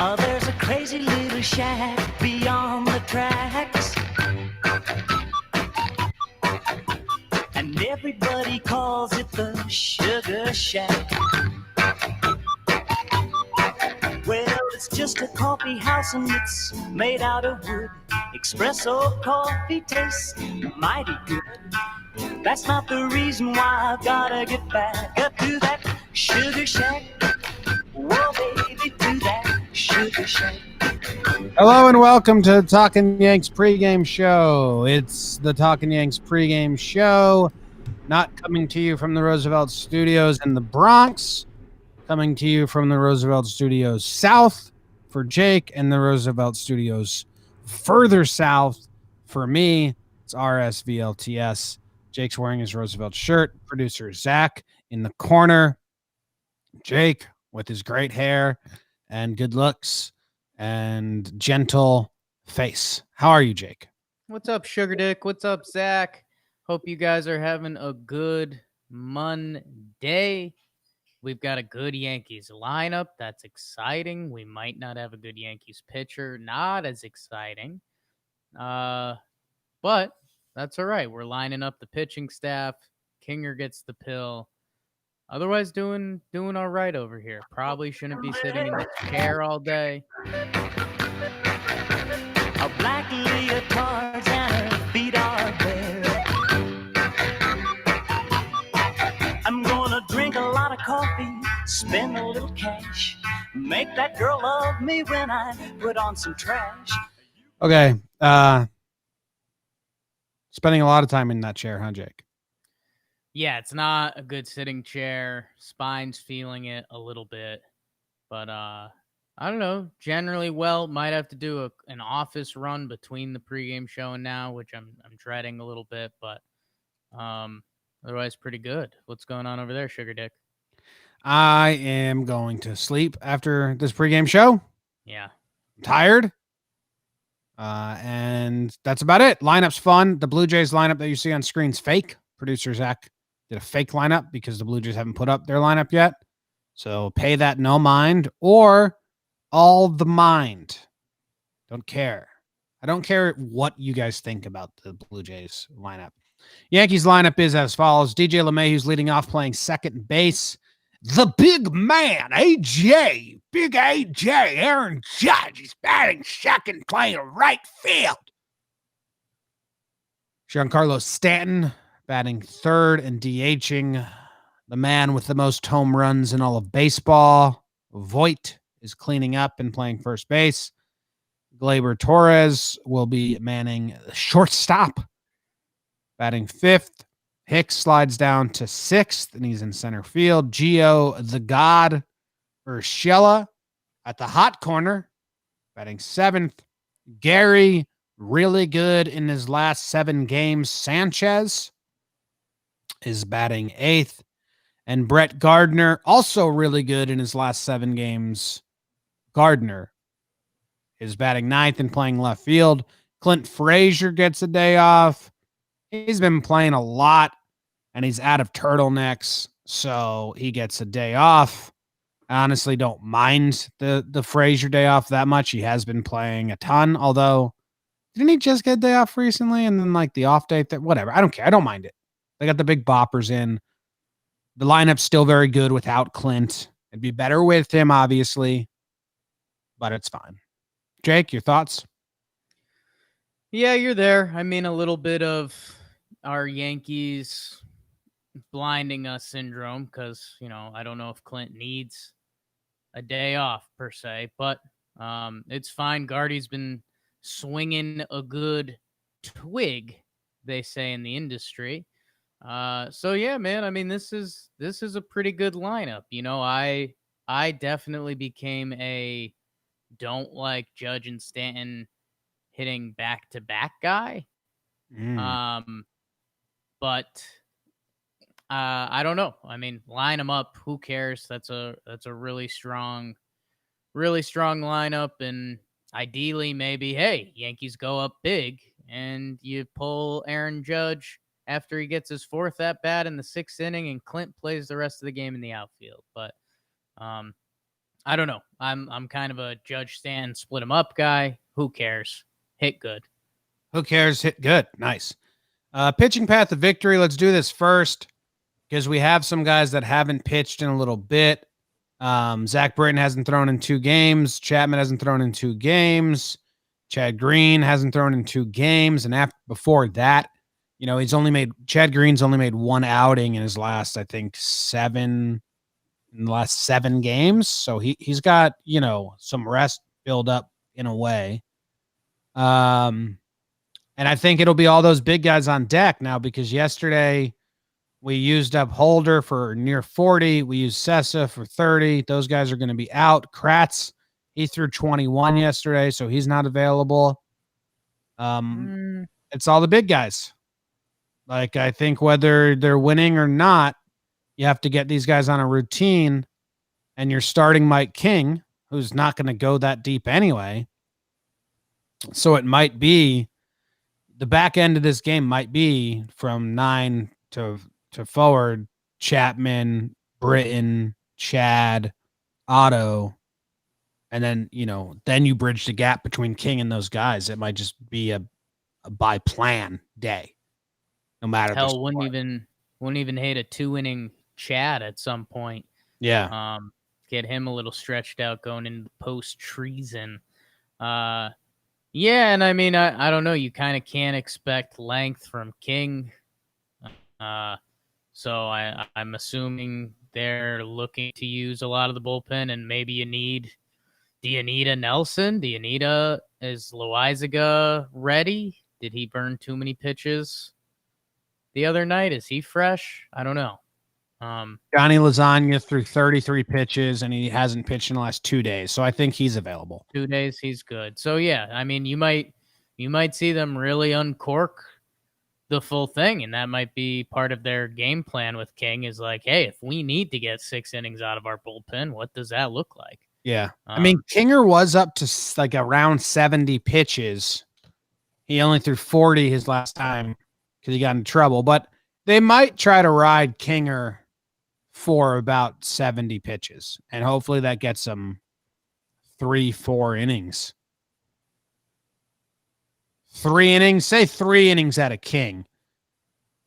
Oh, there's a crazy little shack beyond the tracks, and everybody calls it the Sugar Shack. Well, it's just a coffee house and it's made out of wood. Espresso coffee tastes mighty good. That's not the reason why I've gotta get back up to that Sugar Shack. Whoa, baby, to that Sugar Shack. Hello and welcome to the Talkin Yanks pregame show. It's the Talkin Yanks pregame show, not coming to you from the Roosevelt Studios in the Bronx, coming to you from the Roosevelt Studios south for Jake and the Roosevelt Studios further south for me. It's RSVLTS. Jake's wearing his Roosevelt shirt. Producer Zach in the corner. Jake with his great hair and good looks and gentle face. How are you, Jake? What's up, Sugar Dick? What's up, Zach? Hope you guys are having a good Monday. We've got a good Yankees lineup. That's exciting. We might not have a good Yankees pitcher. Not as exciting. But that's all right. We're lining up the pitching staff. Kinger gets the pill. Otherwise, doing all right over here. Probably shouldn't be sitting in the chair all day. A black leotard and her feet are bare. I'm gonna drink a lot of coffee, spend a little cash, make that girl love me when I put on some trash. Okay. Spending a lot of time in that chair, huh, Jake? Yeah, it's not a good sitting chair. Spine's feeling it a little bit. But I don't know. Generally, might have to do an office run between the pregame show and now, which I'm dreading a little bit, but otherwise pretty good. What's going on over there, Sugar Dick? I am going to sleep after this pregame show. Yeah. I'm tired. And that's about it. Lineup's fun. The Blue Jays lineup that you see on screen's fake. Producer Zach did a fake lineup because the Blue Jays haven't put up their lineup yet. So pay that no mind or all the mind. Don't care. I don't care what you guys think about the Blue Jays lineup. Yankees lineup is as follows. DJ LeMahieu's leading off playing second base. The big man, AJ, big AJ, Aaron Judge, he's batting second, playing right field. Giancarlo Stanton batting third and DHing. The man with the most home runs in all of baseball. Voit is cleaning up and playing first base. Gleyber Torres will be manning shortstop, batting fifth. Hicks slides down to sixth, and he's in center field. Gio, the God, Urshela at the hot corner, batting seventh. Gary, really good in his last 7 games. Sanchez is batting eighth. And Brett Gardner, also really good in his last 7 games. Gardner is batting ninth and playing left field. Clint Frazier gets a day off. He's been playing a lot, and he's out of turtlenecks, so he gets a day off. I honestly don't mind the Frazier day off that much. He has been playing a ton, although didn't he just get a day off recently? And then like the off day, whatever. I don't care. I don't mind it. They got the big boppers in. The lineup's still very good without Clint. It'd be better with him, obviously, but it's fine. Jake, your thoughts? Yeah, you're there. I mean, a little bit of our Yankees blinding us syndrome because, I don't know if Clint needs a day off per se, but it's fine. Guardy's been swinging a good twig, they say in the industry. So yeah, man, I mean, this is a pretty good lineup. I definitely became a don't like Judge and Stanton hitting back-to-back guy. But I don't know. I mean, line them up. Who cares? That's a really strong lineup. And ideally, maybe, hey, Yankees go up big and you pull Aaron Judge after he gets his 4th at bat in the 6th inning, and Clint plays the rest of the game in the outfield. But I don't know. I'm kind of a Judge Stanton split him up guy. Who cares? Hit good. Who cares? Hit good. Nice. Pitching path to victory. Let's do this first because we have some guys that haven't pitched in a little bit. Zach Britton hasn't thrown in 2 games. Chapman hasn't thrown in 2 games. Chad Green hasn't thrown in 2 games. And before that, Chad Green's only made 1 outing in his last, I think, 7 games. So he's got, some rest build up in a way. And I think it'll be all those big guys on deck now because yesterday we used up Holder for near 40. We used Sessa for 30. Those guys are going to be out. Kratz, he threw 21 yesterday, so he's not available. It's all the big guys. Like, I think whether they're winning or not, you have to get these guys on a routine, and you're starting Mike King, who's not going to go that deep anyway. So it might be the back end of this game might be from 9 to forward, Chapman, Britton, Chad, Otto, and then, then you bridge the gap between King and those guys. It might just be a by plan day, no matter. Hell, wouldn't even hate a 2-inning Chad at some point. Yeah. Get him a little stretched out going into the post-treason. Yeah, and I mean, I don't know. You kind of can't expect length from King. So I'm assuming they're looking to use a lot of the bullpen, and maybe do you need a Nelson? Do you need is Loizaga ready? Did he burn too many pitches the other night? Is he fresh? I don't know. Johnny Lasagna threw 33 pitches, and he hasn't pitched in the last 2 days. So I think he's available. 2 days, he's good. So yeah, I mean, you might see them really uncork the full thing, and that miite be part of their game plan with King. Is like, hey, if we need to get 6 innings out of our bullpen, what does that look like? Yeah, I mean, Kinger was up to like around 70 pitches. He only threw 40 his last time because he got in trouble. But they might try to ride Kinger for about 70 pitches, and hopefully that gets them 3-4 innings. 3 innings, say 3 innings out of King.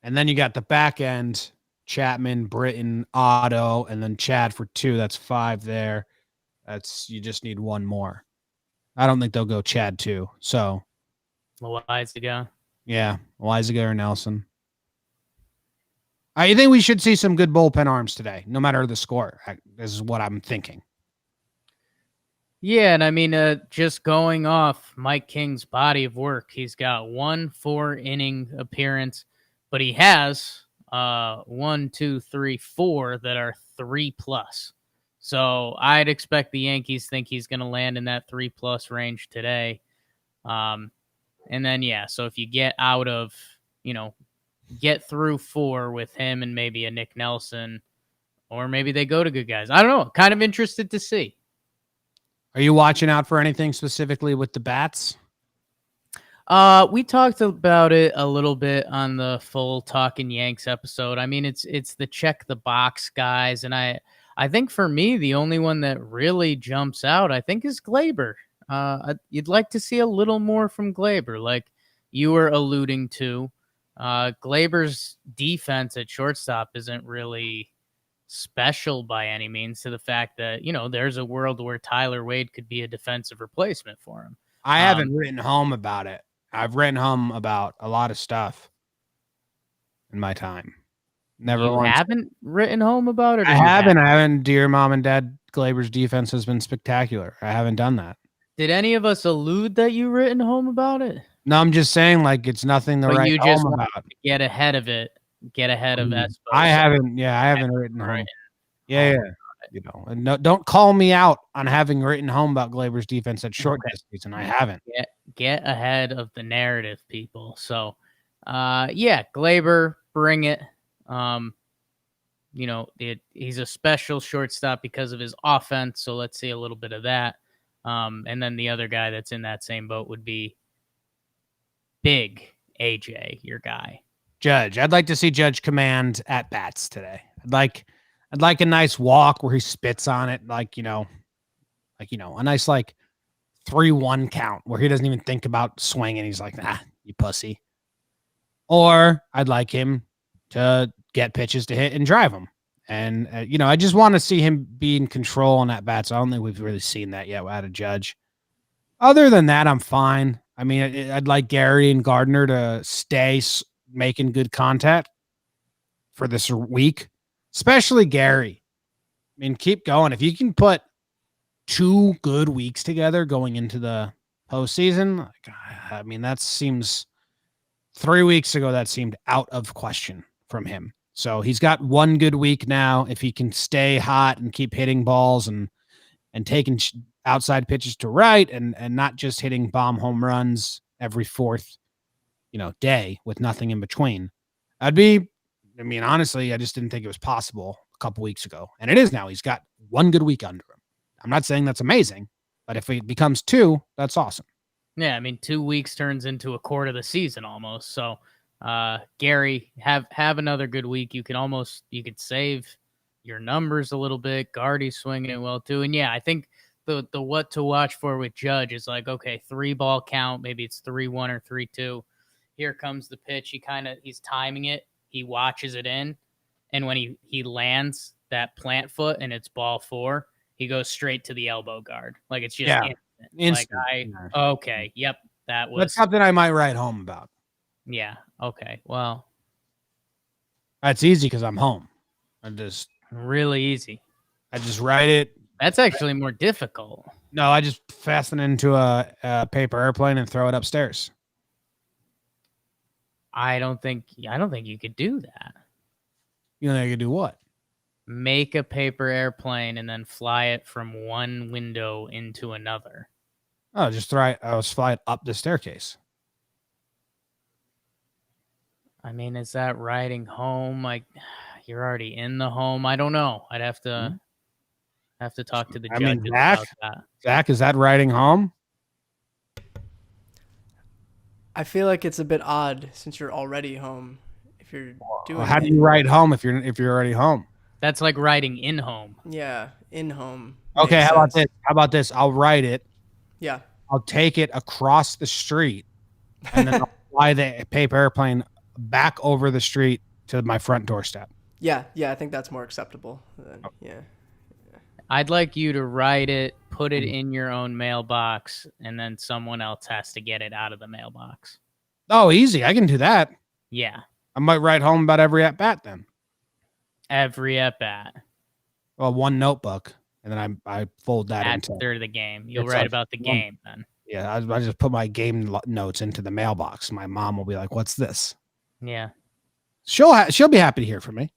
And then you got the back end, Chapman, Britton, Otto, and then Chad for 2. That's 5 there. You just need 1 more. I don't think they'll go Chad 2. So Loizaga. Yeah, Loizaga or Nelson. I think we should see some good bullpen arms today, no matter the score. This is what I'm thinking. Yeah, and I mean, just going off Mike King's body of work, he's got 1 4-inning appearance, but he has 1, 2, 3, 4 that are 3+. So I'd expect the Yankees think he's going to land in that 3+ range today. And then, yeah, so if you get out of, get through 4 with him and maybe a Nick Nelson, or maybe they go to good guys. I don't know. Kind of interested to see. Are you watching out for anything specifically with the bats? We talked about it a little bit on the full Talkin Yanks episode. I mean, it's the check the box guys, and I think for me the only one that really jumps out, I think, is Glaber. You'd like to see a little more from Glaber, like you were alluding to. Glaber's defense at shortstop isn't really special by any means, to the fact that, there's a world where Tyler Wade could be a defensive replacement for him. I haven't written home about it. I've written home about a lot of stuff in my time. Never You once. haven't written home about it? I haven't. Dear Mom and Dad, Glaber's defense has been spectacular. I haven't done that. Did any of us allude that you written home about it? No, I'm just saying, like, it's nothing to But write you just home want about. to get ahead of it. Get ahead of Espo. I haven't written home. Right. Yeah. And no, don't call me out on having written home about Glaber's defense at short this season. I haven't. Get ahead of the narrative, people. So, yeah, Glaber, bring it. He's a special shortstop because of his offense. So let's see a little bit of that. And then the other guy that's in that same boat would be Big AJ, your guy. Judge. I'd like to see Judge command at bats today. I'd like a nice walk where he spits on it, like, Like, a nice 3-1 count where he doesn't even think about swinging. He's like, nah, you pussy. Or I'd like him to get pitches to hit and drive them. And, I just want to see him be in control on that bat. So I don't think we've really seen that yet out of Judge. Other than that, I'm fine. I mean, I'd like Gary and Gardner to stay making good contact for this week, especially Gary. I mean, keep going. If you can put 2 good weeks together going into the postseason, I mean, that seems 3 weeks ago, that seemed out of question from him. So he's got 1 good week now. If he can stay hot and keep hitting balls and taking outside pitches to right and not just hitting bomb home runs every 4th, day with nothing in between, honestly, I just didn't think it was possible a couple weeks ago. And it is now. He's got 1 good week under him. I'm not saying that's amazing, but if it becomes 2, that's awesome. Yeah, I mean, 2 weeks turns into a quarter of the season almost. So, Gary, have another good week. You could save your numbers a little bit. Guardy's swinging it well too. And yeah, I think the what to watch for with Judge is okay, 3-ball count. Maybe it's 3-1 or 3-2. Here comes the pitch. He's timing it. He watches it in. And when he lands that plant foot and it's ball 4, he goes straight to the elbow guard. It's just instant. Okay. Yep. That's something I might write home about. Yeah. Okay. Well, that's easy because I'm home. Really easy. I just write it. That's actually more difficult. No, I just fasten it into a paper airplane and throw it upstairs. I don't think you could do that. You know, you could do what? Make a paper airplane and then fly it from one window into another. Oh, just fly it up the staircase. I mean, is that riding home? You're already in the home. I don't know. I'd have to talk to the judges about that. Zach, is that riding home? I feel like it's a bit odd since you're already home. If you're doing, how do you ride home if you're already home? That's like riding in home. Yeah, in home. Okay, how about this? I'll write it. Yeah. I'll take it across the street, and then I'll fly the paper airplane back over the street to my front doorstep. Yeah, I think that's more acceptable. Yeah. I'd like you to write it, put it in your own mailbox, and then someone else has to get it out of the mailbox. Oh, easy. I can do that. Yeah. I might write home about every at-bat then. Every at-bat. Well, one notebook, and then I fold that into the game. You'll write about the game then. Yeah, I just put my game notes into the mailbox. My mom will be like, "What's this?" Yeah. She'll be happy to hear from me.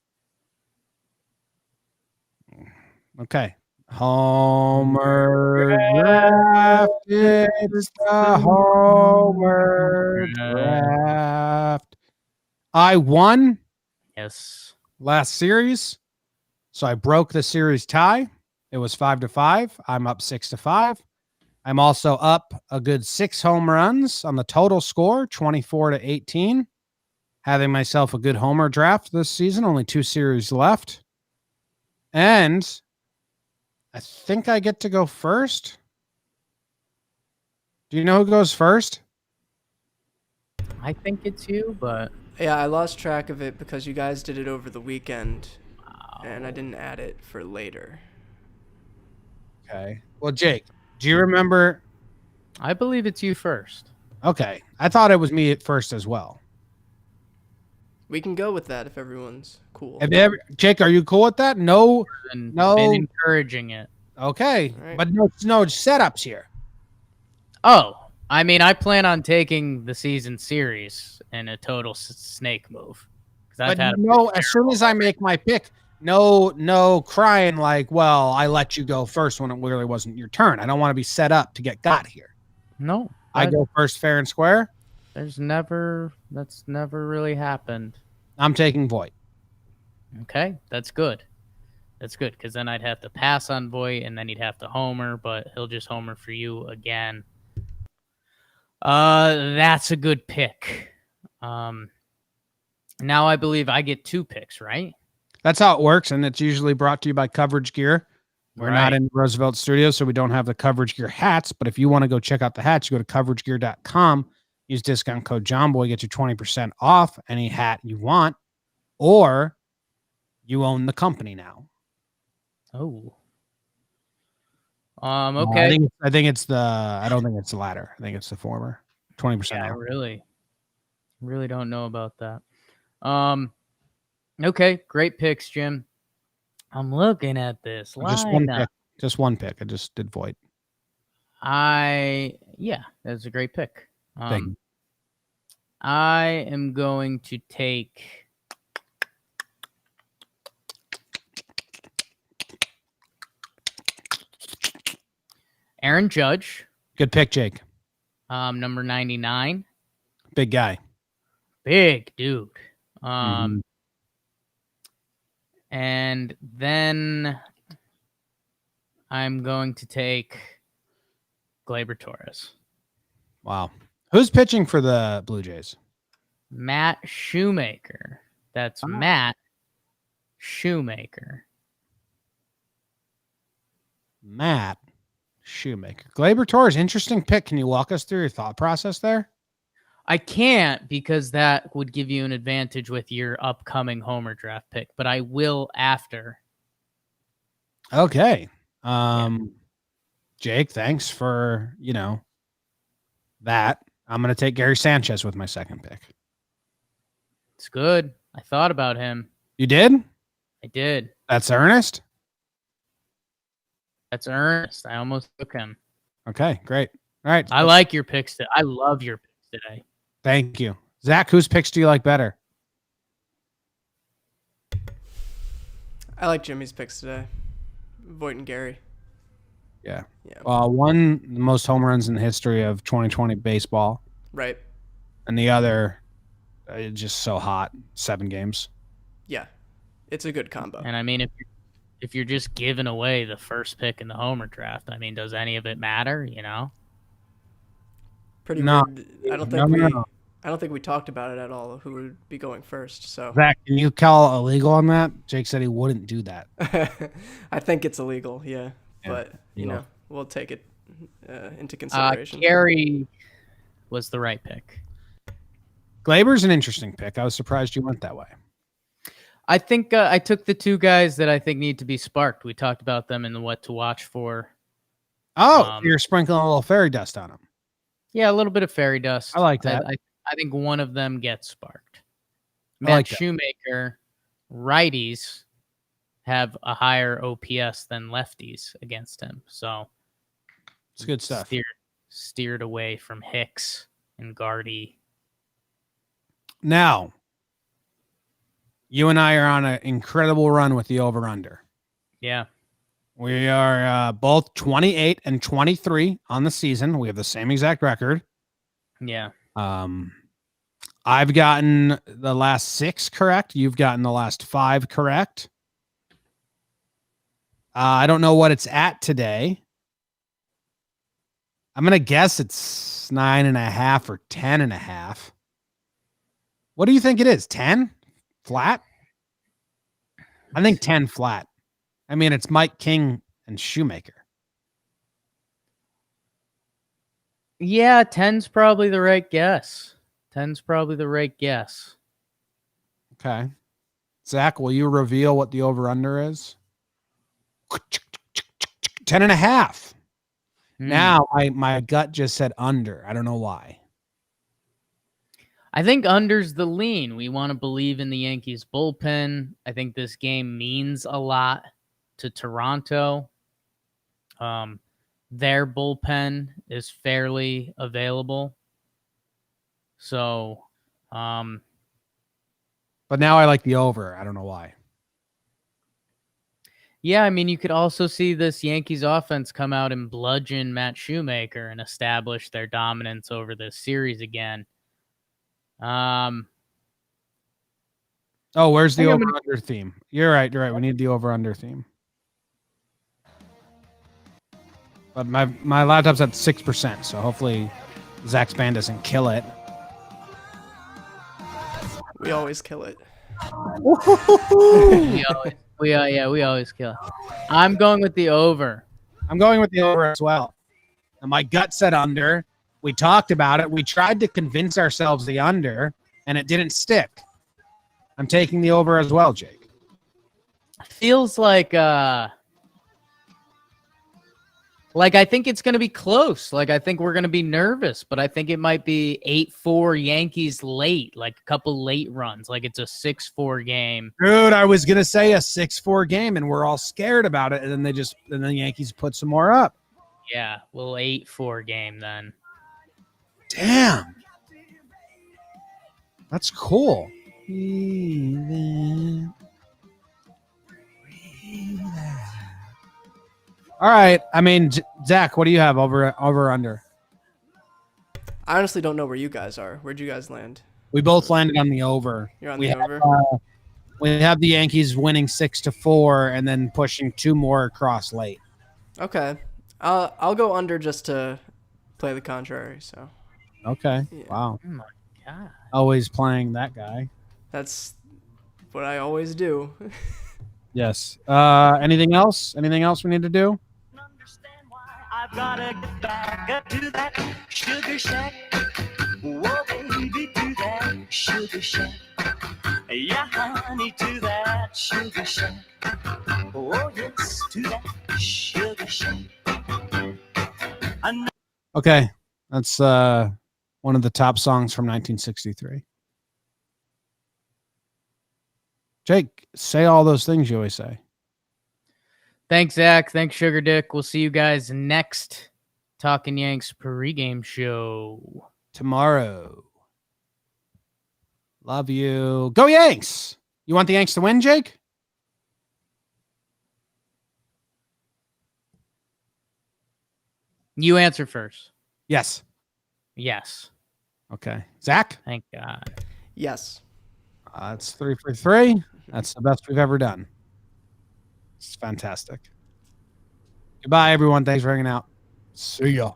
Okay. Homer drafted. It's the Homer draft. I won. Yes. Last series. So I broke the series tie. It was 5-5. I'm up 6-5. I'm also up a good 6 home runs on the total score, 24-18. Having myself a good homer draft this season. Only 2 series left. And I think I get to go first. Do you know who goes first? I think it's you, but... Yeah, I lost track of it because you guys did it over the weekend, and I didn't add it for later. Okay. Well, Jake, do you remember? I believe it's you first. Okay. I thought it was me at first as well. We can go with that if everyone's cool. Jake, are you cool with that? No. Been encouraging it. Okay. Right. But no setups here. Oh, I mean, I plan on taking the season series in a total snake move. But as soon as I make my pick, no crying like, well, I let you go first when it really wasn't your turn. I don't want to be set up to get got here. No. I go first fair and square. That's never really happened. I'm taking Voit. Okay, that's good. That's good, because then I'd have to pass on Voit, and then he'd have to homer, but he'll just homer for you again. That's a good pick. Now I believe I get 2 picks, right? That's how it works, and it's usually brought to you by Coverage Gear. We're not in Roosevelt Studios, so we don't have the Coverage Gear hats. But if you want to go check out the hats, you go to coveragegear.com. Use discount code JOMBOY, get you 20% off any hat you want, or you own the company now. Oh. Okay. I think it's the. I don't think it's the latter. I think it's the former. 20% Yeah, I off. really don't know about that. Okay, great picks, Jim. I'm looking at this. Just one pick. Just one pick. I just did Voit. That's a great pick. Thank you. I am going to take Aaron Judge. Good pick, Jake. Number 99. Big guy. Big dude. And then I'm going to take Gleyber Torres. Wow. Who's pitching for the Blue Jays? Matt Shoemaker. That's Matt Shoemaker. Matt Shoemaker. Gleyber Torres, interesting pick. Can you walk us through your thought process there? I can't because that would give you an advantage with your upcoming Homer draft pick, but I will after. Okay. Jake, thanks for, that. I'm going to take Gary Sanchez with my second pick. It's good. I thought about him. You did? I did. That's Ernest? That's Ernest. I almost took him. Okay, great. All right. I like your picks. I love your picks today. Thank you. Zach, whose picks do you like better? I like Jimmy's picks today. Voit and Gary. Yeah. Yeah. One, the most home runs in the history of 2020 baseball. Right. And the other, just so hot. 7 games. Yeah. It's a good combo. And I mean, if you're just giving away the first pick in the Homer draft, I mean, does any of it matter? Pretty no. weird. I don't think we talked about it at all. Who would be going first? So Zach, can you call illegal on that? Jake said he wouldn't do that. I think it's illegal. Yeah. But we'll take it into consideration. Gary was the right pick. Gleyber's an interesting pick. I was surprised you went that way. I think I took the 2 guys that I think need to be sparked. We talked about them in the what to watch for. Oh, you're sprinkling a little fairy dust on them. Yeah, a little bit of fairy dust. I like that. I think one of them gets sparked. Matt Shoemaker, righties have a higher OPS than lefties against him. So it's good stuff. Steered away from Hicks and Gardy. Now, you and I are on an incredible run with the over-under. Yeah. We are both 28 and 23 on the season. We have the same exact record. Yeah. I've gotten the last 6 correct. You've gotten the last 5 correct. I don't know what it's at today. I'm going to guess it's 9.5 or 10.5. What do you think it is? 10 flat? I think 10 flat. I mean, it's Mike King and Shoemaker. Yeah, 10's probably the right guess. Okay. Zach, will you reveal what the over-under is? 10.5. Now, my gut just said under. I don't know why. I think under's the lean. We want to believe in the Yankees bullpen. I think this game means a lot to Toronto. Their bullpen is fairly available. So, but now I like the over. I don't know why. Yeah, I mean, you could also see this Yankees offense come out and bludgeon Matt Shoemaker and establish their dominance over this series again. Where's the over-under theme? You're right. We need the over-under theme. But my laptop's at 6%, so hopefully Zach's band doesn't kill it. We always kill it. We always kill. I'm going with the over. I'm going with the over as well. And my gut said under. We talked about it. We tried to convince ourselves the under, and it didn't stick. I'm taking the over as well, Jake. Feels like I think it's going to be close. Like I think we're going to be nervous, but I think it might be 8-4 Yankees late, like a couple late runs, like it's a 6-4 game. Dude, I was going to say a 6-4 game, and we're all scared about it, and then the Yankees put some more up. Yeah, well, 8-4 game then. Damn. That's cool. All right. I mean, Zach, what do you have over under? I honestly don't know where you guys are. Where'd you guys land? We both landed on the over. You're on We the have, over? We have the Yankees winning 6-4 and then pushing 2 more across late. Okay. I'll go under just to play the contrary. So Okay. Yeah. Wow. Oh my god. Always playing that guy. that's what I always do. Yes. Anything else? Anything else we need to do? Understand why I've gotta get back up to that sugar shack. Whoa, baby, to that sugar shack. Yeah, honey, to that sugar shack. Oh, yes, to that sugar shack. Okay. That's one of the top songs from 1963. Jake, say all those things you always say. Thanks, Zach. Thanks, Sugar Dick. We'll see you guys next Talkin' Yanks pregame show Tomorrow. Love you. Go Yanks! You want the Yanks to win, Jake? You answer first. Yes. Yes. Okay. Zach? Thank God. Yes. That's 3 for 3. That's the best we've ever done. It's fantastic. Goodbye, everyone. Thanks for hanging out. See ya.